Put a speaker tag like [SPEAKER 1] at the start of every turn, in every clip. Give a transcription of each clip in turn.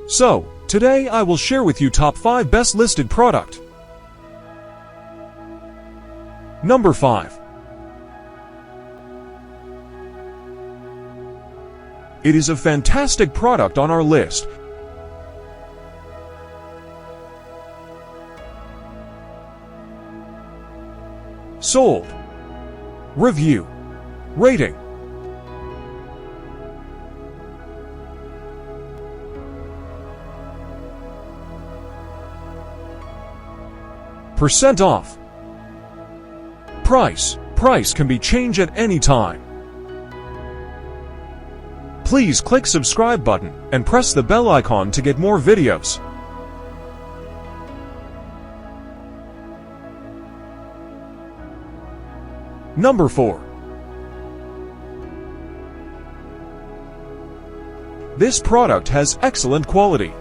[SPEAKER 1] So, today I will share with you top 5 best listed product. Number 5. It is a fantastic product on our list. Sold. Review. Rating. Percent off. Price. Price can be changed at any time. Please click subscribe button and press the bell icon to get more videos. Number 4. This product has excellent quality.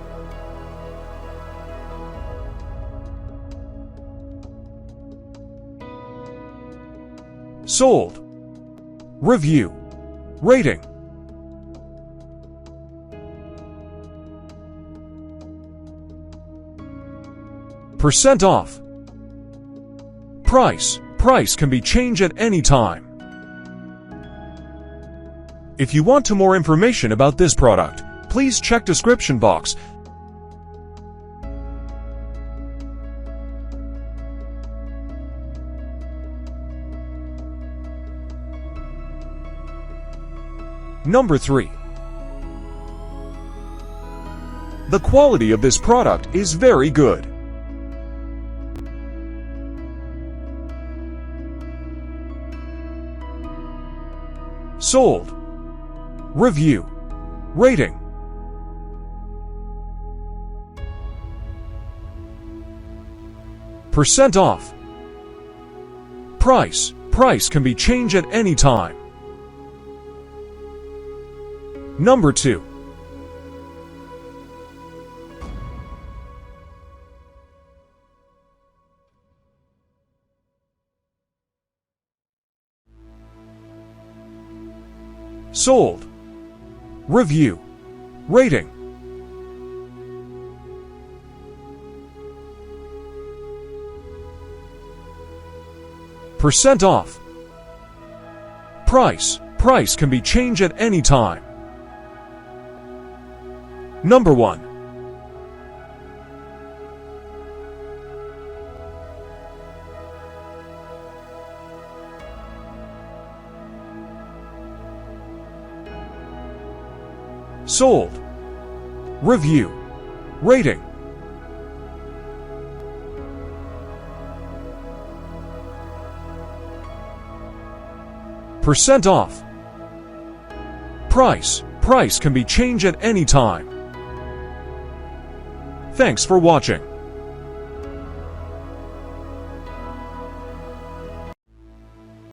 [SPEAKER 1] Sold. Review. Rating. Percent off. Price. Price can be changed at any time. If you want more information about this product, please check description box. Number 3. The quality of this product is very good. Sold. Review. Rating. Percent off. Price. Price can be changed at any time. Number 2. Sold. Review. Rating. Percent off. Price. Price can be changed at any time. Number 1. Sold. Review. Rating. Percent off. Price. Price can be changed at any time. Thanks for watching.